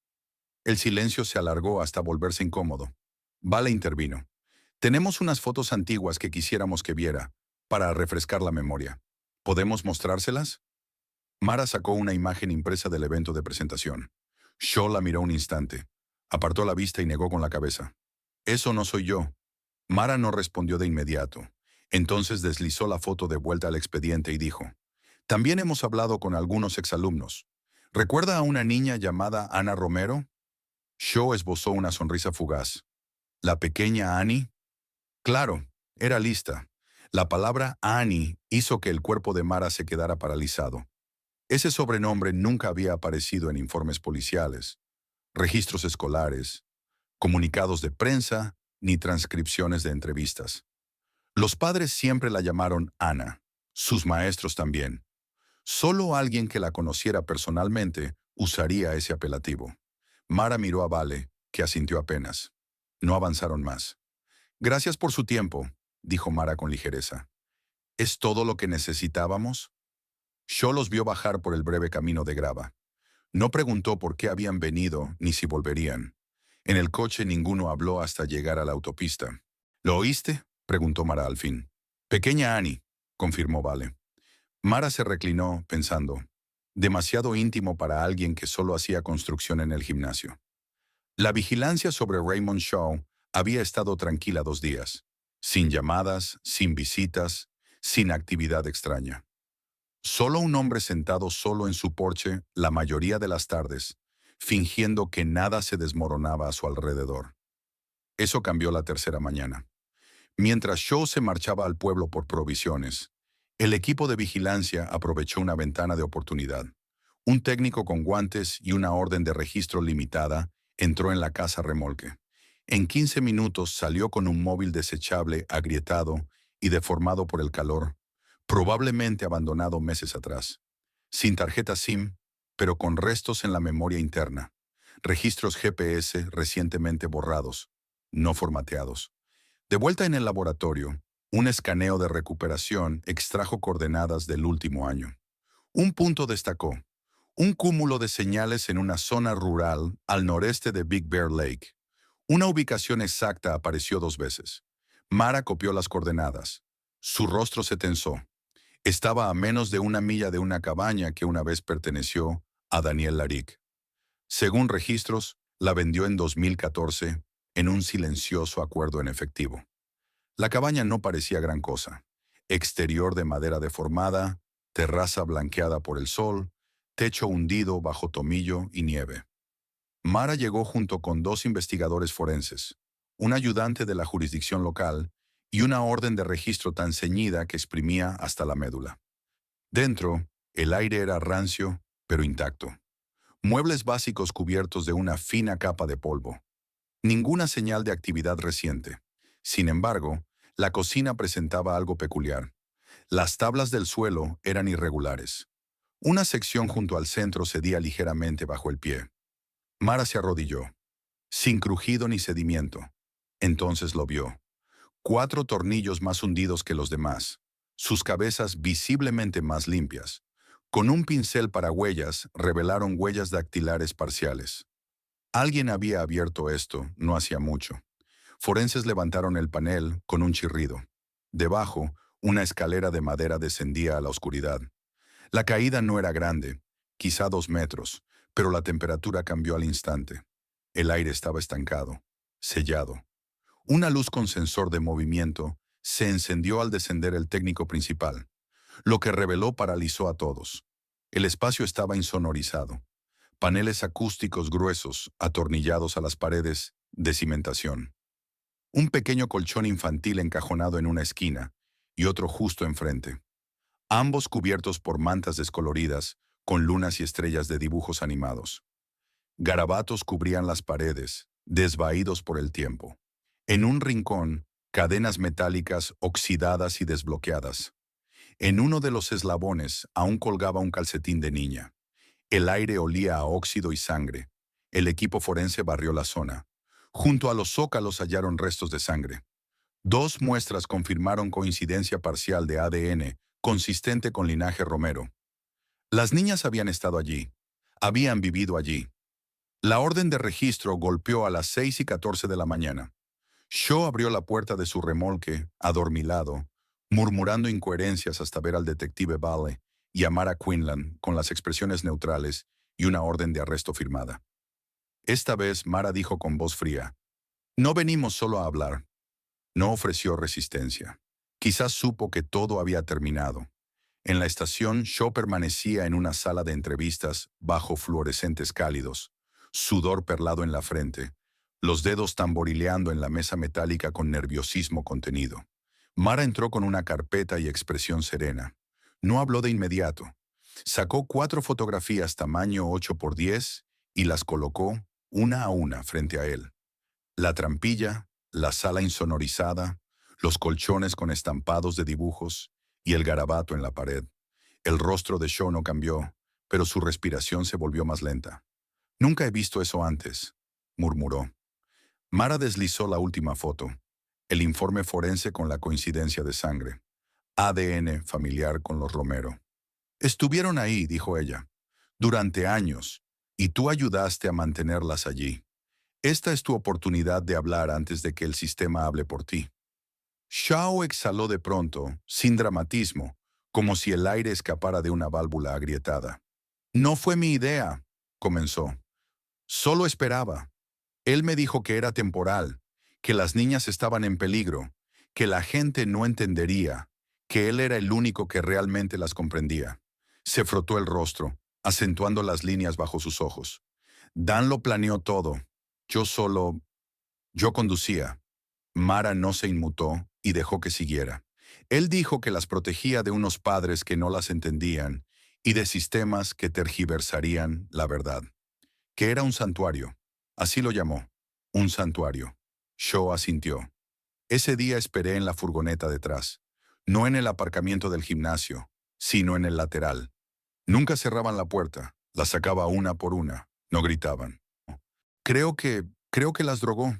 El silencio se alargó hasta volverse incómodo. Vale intervino. «Tenemos unas fotos antiguas que quisiéramos que viera, para refrescar la memoria. ¿Podemos mostrárselas?». Mara sacó una imagen impresa del evento de presentación. Shaw la miró un instante. Apartó la vista y negó con la cabeza. «Eso no soy yo». Mara no respondió de inmediato. Entonces deslizó la foto de vuelta al expediente y dijo: «También hemos hablado con algunos exalumnos. ¿Recuerda a una niña llamada Ana Romero?». Shaw esbozó una sonrisa fugaz. «¿La pequeña Annie?». Claro, era lista. La palabra Annie hizo que el cuerpo de Mara se quedara paralizado. Ese sobrenombre nunca había aparecido en informes policiales, registros escolares, comunicados de prensa, ni transcripciones de entrevistas. Los padres siempre la llamaron Ana, sus maestros también. Solo alguien que la conociera personalmente usaría ese apelativo. Mara miró a Vale, que asintió apenas. No avanzaron más. «Gracias por su tiempo», dijo Mara con ligereza. «¿Es todo lo que necesitábamos?». Shaw los vio bajar por el breve camino de grava. No preguntó por qué habían venido ni si volverían. En el coche ninguno habló hasta llegar a la autopista. «¿Lo oíste?», preguntó Mara al fin. «Pequeña Annie», confirmó Vale. Mara se reclinó, pensando. Demasiado íntimo para alguien que solo hacía construcción en el gimnasio. La vigilancia sobre Raymond Shaw había estado tranquila 2 días. Sin llamadas, sin visitas, sin actividad extraña. Solo un hombre sentado solo en su porche la mayoría de las tardes, fingiendo que nada se desmoronaba a su alrededor. Eso cambió la tercera mañana. Mientras Shaw se marchaba al pueblo por provisiones, el equipo de vigilancia aprovechó una ventana de oportunidad. Un técnico con guantes y una orden de registro limitada entró en la casa remolque. En 15 minutos salió con un móvil desechable agrietado y deformado por el calor, probablemente abandonado meses atrás. Sin tarjeta SIM, pero con restos en la memoria interna. Registros GPS recientemente borrados, no formateados. De vuelta en el laboratorio, un escaneo de recuperación extrajo coordenadas del último año. Un punto destacó: un cúmulo de señales en una zona rural al noreste de Big Bear Lake. Una ubicación exacta apareció 2 veces. Mara copió las coordenadas. Su rostro se tensó. Estaba a menos de 1 milla de una cabaña que una vez perteneció a Daniel Laric. Según registros, la vendió en 2014 en un silencioso acuerdo en efectivo. La cabaña no parecía gran cosa. Exterior de madera deformada, terraza blanqueada por el sol, techo hundido bajo tomillo y nieve. Mara llegó junto con 2 investigadores forenses, un ayudante de la jurisdicción local y una orden de registro tan ceñida que exprimía hasta la médula. Dentro, el aire era rancio, pero intacto. Muebles básicos cubiertos de una fina capa de polvo. Ninguna señal de actividad reciente. Sin embargo, la cocina presentaba algo peculiar. Las tablas del suelo eran irregulares. Una sección junto al centro cedía ligeramente bajo el pie. Mara se arrodilló, sin crujido ni sedimiento. Entonces lo vio. 4 tornillos más hundidos que los demás, sus cabezas visiblemente más limpias. Con un pincel para huellas, revelaron huellas dactilares parciales. Alguien había abierto esto no hacía mucho. Forenses levantaron el panel con un chirrido. Debajo, una escalera de madera descendía a la oscuridad. La caída no era grande, quizá 2 metros, pero la temperatura cambió al instante. El aire estaba estancado, sellado. Una luz con sensor de movimiento se encendió al descender el técnico principal. Lo que reveló paralizó a todos. El espacio estaba insonorizado. Paneles acústicos gruesos, atornillados a las paredes, de cimentación. Un pequeño colchón infantil encajonado en una esquina y otro justo enfrente. Ambos cubiertos por mantas descoloridas, con lunas y estrellas de dibujos animados. Garabatos cubrían las paredes, desvaídos por el tiempo. En un rincón, cadenas metálicas oxidadas y desbloqueadas. En uno de los eslabones aún colgaba un calcetín de niña. El aire olía a óxido y sangre. El equipo forense barrió la zona. Junto a los zócalos hallaron restos de sangre. 2 muestras confirmaron coincidencia parcial de ADN, consistente con linaje Romero. Las niñas habían estado allí. Habían vivido allí. La orden de registro golpeó a las 6:14 de la mañana. Shaw abrió la puerta de su remolque, adormilado, murmurando incoherencias hasta ver al detective Vale y a Mara Quinlan con las expresiones neutrales y una orden de arresto firmada. Esta vez Mara dijo con voz fría: «No venimos solo a hablar». No ofreció resistencia. Quizás supo que todo había terminado. En la estación, Shaw permanecía en una sala de entrevistas bajo fluorescentes cálidos, sudor perlado en la frente, los dedos tamborileando en la mesa metálica con nerviosismo contenido. Mara entró con una carpeta y expresión serena. No habló de inmediato. Sacó 4 fotografías tamaño 8x10 y las colocó una a una frente a él. La trampilla, la sala insonorizada, los colchones con estampados de dibujos y el garabato en la pared. El rostro de Shaw no cambió, pero su respiración se volvió más lenta. «Nunca he visto eso antes», murmuró. Mara deslizó la última foto. El informe forense con la coincidencia de sangre. ADN familiar con los Romero. «Estuvieron ahí», dijo ella, «durante años, y tú ayudaste a mantenerlas allí. Esta es tu oportunidad de hablar antes de que el sistema hable por ti». Shaw exhaló de pronto, sin dramatismo, como si el aire escapara de una válvula agrietada. «No fue mi idea», comenzó. «Solo esperaba. Él me dijo que era temporal, que las niñas estaban en peligro, que la gente no entendería, que él era el único que realmente las comprendía». Se frotó el rostro, acentuando las líneas bajo sus ojos. «Dan lo planeó todo. Yo solo...» Yo conducía. Mara no se inmutó y dejó que siguiera. Él dijo que las protegía de unos padres que no las entendían y de sistemas que tergiversarían la verdad. Que era un santuario. Así lo llamó. Un santuario. Shaw asintió. Ese día esperé en la furgoneta detrás. No en el aparcamiento del gimnasio, sino en el lateral. Nunca cerraban la puerta. La sacaba una por una. No gritaban. Creo que las drogó.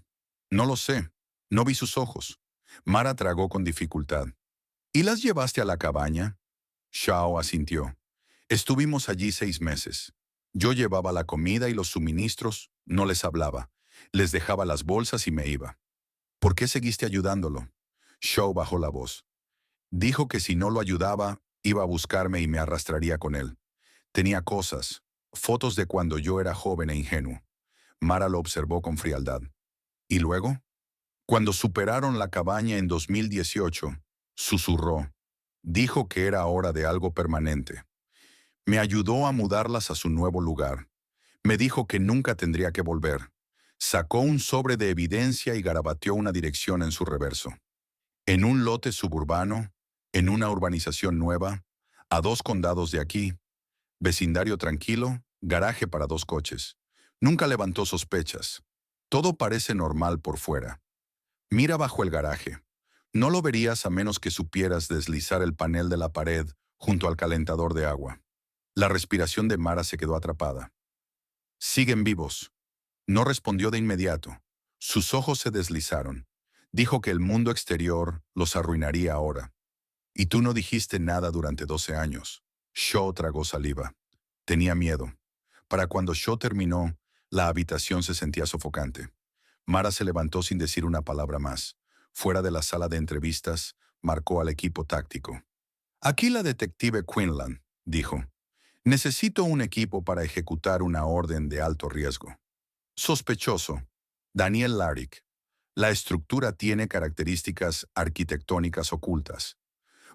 No lo sé. No vi sus ojos. Mara tragó con dificultad. ¿Y las llevaste a la cabaña? Shao asintió. Estuvimos allí 6 meses. Yo llevaba la comida y los suministros, no les hablaba. Les dejaba las bolsas y me iba. ¿Por qué seguiste ayudándolo? Shao bajó la voz. Dijo que si no lo ayudaba, iba a buscarme y me arrastraría con él. Tenía cosas, fotos de cuando yo era joven e ingenuo. Mara lo observó con frialdad. ¿Y luego? Cuando superaron la cabaña en 2018, susurró. Dijo que era hora de algo permanente. Me ayudó a mudarlas a su nuevo lugar. Me dijo que nunca tendría que volver. Sacó un sobre de evidencia y garabateó una dirección en su reverso. En un lote suburbano, en una urbanización nueva, a 2 condados de aquí, vecindario tranquilo, garaje para 2 coches. Nunca levantó sospechas. Todo parece normal por fuera. Mira bajo el garaje. No lo verías a menos que supieras deslizar el panel de la pared junto al calentador de agua. La respiración de Mara se quedó atrapada. Siguen vivos. No respondió de inmediato. Sus ojos se deslizaron. Dijo que el mundo exterior los arruinaría ahora. Y tú no dijiste nada durante 12 años. Shaw tragó saliva. Tenía miedo. Para cuando Shaw terminó, la habitación se sentía sofocante. Mara se levantó sin decir una palabra más. Fuera de la sala de entrevistas, marcó al equipo táctico. Aquí la detective Quinlan, dijo. Necesito un equipo para ejecutar una orden de alto riesgo. Sospechoso. Daniel Larick. La estructura tiene características arquitectónicas ocultas.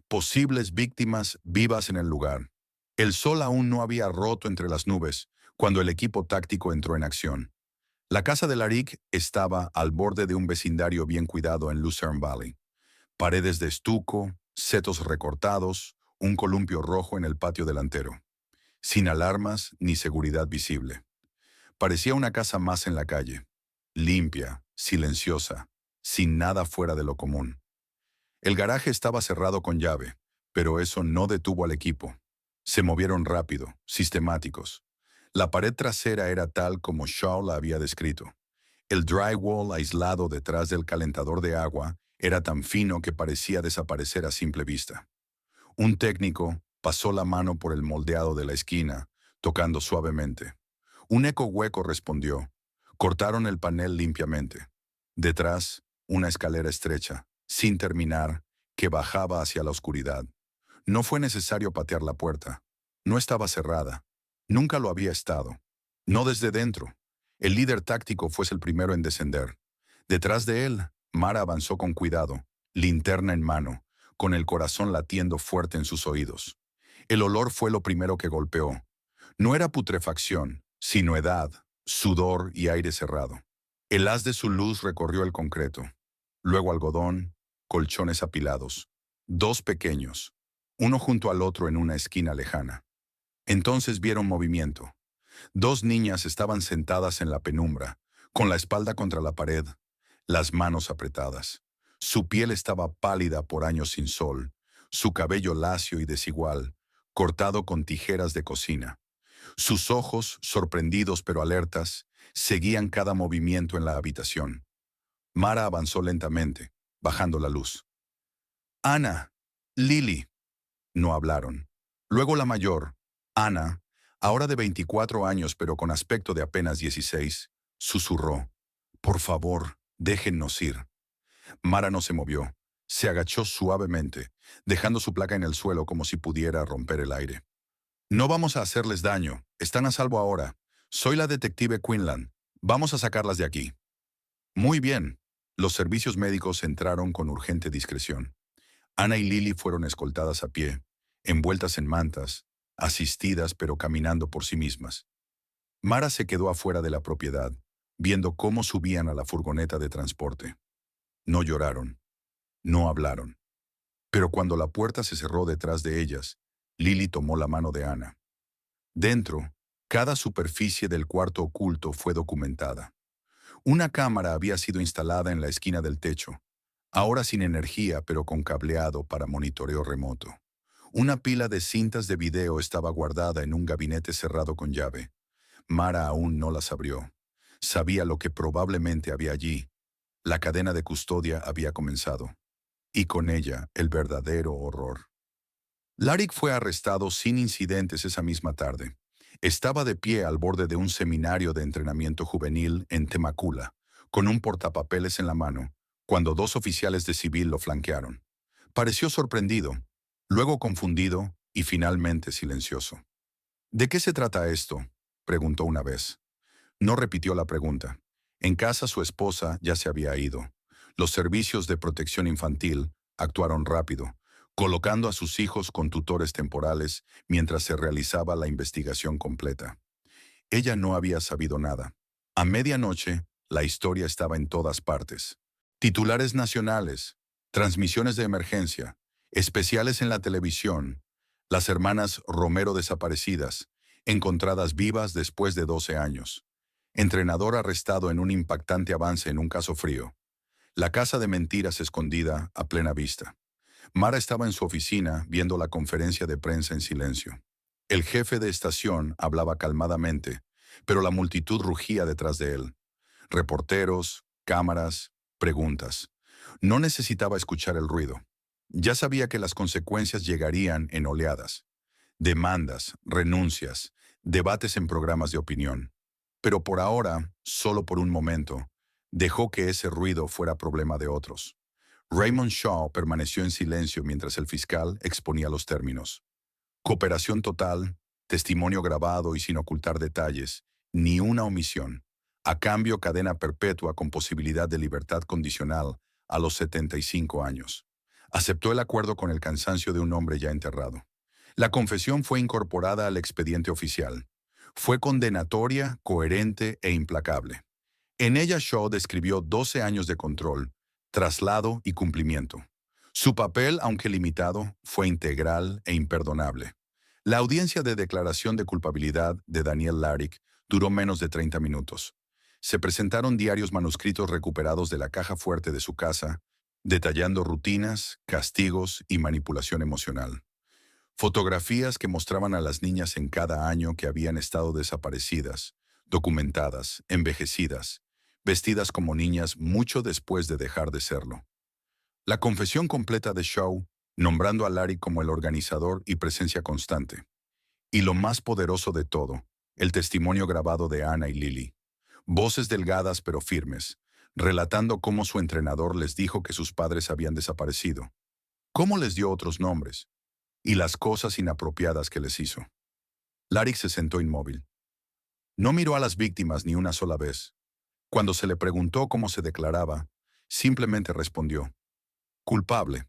Posibles víctimas vivas en el lugar. El sol aún no había roto entre las nubes cuando el equipo táctico entró en acción. La casa de Larick estaba al borde de un vecindario bien cuidado en Lucerne Valley. Paredes de estuco, setos recortados, un columpio rojo en el patio delantero. Sin alarmas ni seguridad visible. Parecía una casa más en la calle. Limpia, silenciosa, sin nada fuera de lo común. El garaje estaba cerrado con llave, pero eso no detuvo al equipo. Se movieron rápido, sistemáticos. La pared trasera era tal como Shaw la había descrito. El drywall aislado detrás del calentador de agua era tan fino que parecía desaparecer a simple vista. Un técnico pasó la mano por el moldeado de la esquina, tocando suavemente. Un eco hueco respondió. Cortaron el panel limpiamente. Detrás, una escalera estrecha, sin terminar, que bajaba hacia la oscuridad. No fue necesario patear la puerta. No estaba cerrada. Nunca lo había estado. No desde dentro. El líder táctico fue el primero en descender. Detrás de él, Mara avanzó con cuidado, linterna en mano, con el corazón latiendo fuerte en sus oídos. El olor fue lo primero que golpeó. No era putrefacción, sino edad, sudor y aire cerrado. El haz de su luz recorrió el concreto. Luego algodón, colchones apilados. 2 pequeños, uno junto al otro en una esquina lejana. Entonces vieron movimiento. 2 niñas estaban sentadas en la penumbra, con la espalda contra la pared, las manos apretadas. Su piel estaba pálida por años sin sol, su cabello lacio y desigual, cortado con tijeras de cocina. Sus ojos, sorprendidos pero alertas, seguían cada movimiento en la habitación. Mara avanzó lentamente, bajando la luz. Ana, Lily. No hablaron. Luego la mayor, Ana, ahora de 24 años pero con aspecto de apenas 16, susurró. Por favor, déjennos ir. Mara no se movió. Se agachó suavemente, dejando su placa en el suelo como si pudiera romper el aire. No vamos a hacerles daño. Están a salvo ahora. Soy la detective Quinlan. Vamos a sacarlas de aquí. Muy bien. Los servicios médicos entraron con urgente discreción. Ana y Lily fueron escoltadas a pie, envueltas en mantas, asistidas pero caminando por sí mismas. Mara se quedó afuera de la propiedad, viendo cómo subían a la furgoneta de transporte. No lloraron, no hablaron. Pero cuando la puerta se cerró detrás de ellas, Lily tomó la mano de Ana. Dentro, cada superficie del cuarto oculto fue documentada. Una cámara había sido instalada en la esquina del techo, ahora sin energía pero con cableado para monitoreo remoto. Una pila de cintas de video estaba guardada en un gabinete cerrado con llave. Mara aún no las abrió. Sabía lo que probablemente había allí. La cadena de custodia había comenzado. Y con ella, el verdadero horror. Larry fue arrestado sin incidentes esa misma tarde. Estaba de pie al borde de un seminario de entrenamiento juvenil en Temecula, con un portapapeles en la mano, cuando dos oficiales de civil lo flanquearon. Pareció sorprendido, luego confundido y finalmente silencioso. ¿De qué se trata esto?, preguntó una vez. No repitió la pregunta. En casa su esposa ya se había ido. Los servicios de protección infantil actuaron rápido, colocando a sus hijos con tutores temporales mientras se realizaba la investigación completa. Ella no había sabido nada. A medianoche, la historia estaba en todas partes. Titulares nacionales, transmisiones de emergencia, especiales en la televisión, las hermanas Romero desaparecidas, encontradas vivas después de 12 años. Entrenador arrestado en un impactante avance en un caso frío. La casa de mentiras escondida a plena vista. Mara estaba en su oficina viendo la conferencia de prensa en silencio. El jefe de estación hablaba calmadamente, pero la multitud rugía detrás de él. Reporteros, cámaras, preguntas. No necesitaba escuchar el ruido. Ya sabía que las consecuencias llegarían en oleadas. Demandas, renuncias, debates en programas de opinión. Pero por ahora, solo por un momento, dejó que ese ruido fuera problema de otros. Raymond Shaw permaneció en silencio mientras el fiscal exponía los términos. Cooperación total, testimonio grabado y sin ocultar detalles, ni una omisión. A cambio, cadena perpetua con posibilidad de libertad condicional a los 75 años. Aceptó el acuerdo con el cansancio de un hombre ya enterrado. La confesión fue incorporada al expediente oficial. Fue condenatoria, coherente e implacable. En ella Shaw describió 12 años de control, traslado y cumplimiento. Su papel, aunque limitado, fue integral e imperdonable. La audiencia de declaración de culpabilidad de Daniel Larrick duró menos de 30 minutos. Se presentaron diarios manuscritos recuperados de la caja fuerte de su casa, detallando rutinas, castigos y manipulación emocional. Fotografías que mostraban a las niñas en cada año que habían estado desaparecidas, documentadas, envejecidas, vestidas como niñas mucho después de dejar de serlo. La confesión completa de Shaw, nombrando a Larry como el organizador y presencia constante. Y lo más poderoso de todo, el testimonio grabado de Ana y Lily. Voces delgadas pero firmes, relatando cómo su entrenador les dijo que sus padres habían desaparecido, cómo les dio otros nombres, y las cosas inapropiadas que les hizo. Larry se sentó inmóvil. No miró a las víctimas ni una sola vez. Cuando se le preguntó cómo se declaraba, simplemente respondió: culpable.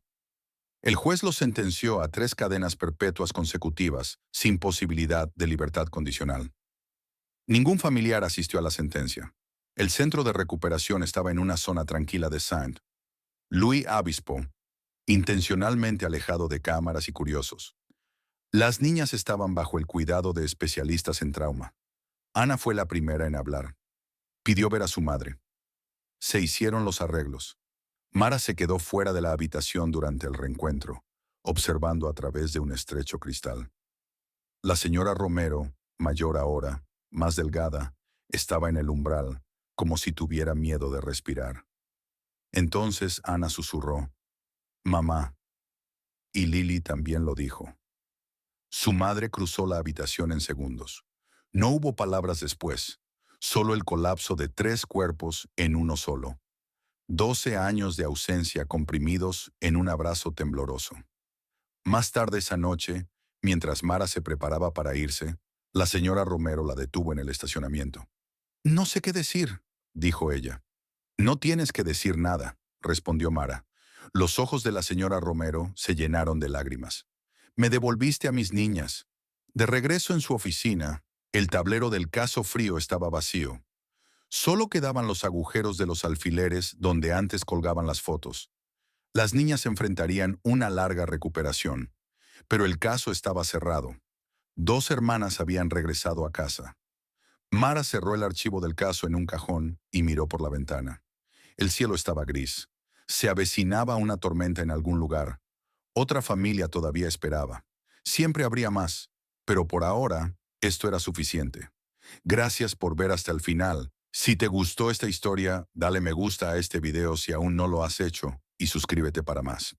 El juez lo sentenció a 3 cadenas perpetuas consecutivas, sin posibilidad de libertad condicional. Ningún familiar asistió a la sentencia. El centro de recuperación estaba en una zona tranquila de St. Louis Obispo, intencionalmente alejado de cámaras y curiosos. Las niñas estaban bajo el cuidado de especialistas en trauma. Ana fue la primera en hablar. Pidió ver a su madre. Se hicieron los arreglos. Mara se quedó fuera de la habitación durante el reencuentro, observando a través de un estrecho cristal. La señora Romero, mayor ahora, más delgada, estaba en el umbral, como si tuviera miedo de respirar. Entonces Ana susurró: «Mamá». Y Lily también lo dijo. Su madre cruzó la habitación en segundos. No hubo palabras después, solo el colapso de 3 cuerpos en uno solo. 12 años de ausencia comprimidos en un abrazo tembloroso. Más tarde esa noche, mientras Mara se preparaba para irse, la señora Romero la detuvo en el estacionamiento. «No sé qué decir», dijo ella. «No tienes que decir nada», respondió Mara. Los ojos de la señora Romero se llenaron de lágrimas. «Me devolviste a mis niñas». De regreso en su oficina, el tablero del caso frío estaba vacío. Solo quedaban los agujeros de los alfileres donde antes colgaban las fotos. Las niñas enfrentarían una larga recuperación, pero el caso estaba cerrado. Dos hermanas habían regresado a casa. Mara cerró el archivo del caso en un cajón y miró por la ventana. El cielo estaba gris. Se avecinaba una tormenta en algún lugar. Otra familia todavía esperaba. Siempre habría más, pero por ahora esto era suficiente. Gracias por ver hasta el final. Si te gustó esta historia, dale me gusta a este video si aún no lo has hecho y suscríbete para más.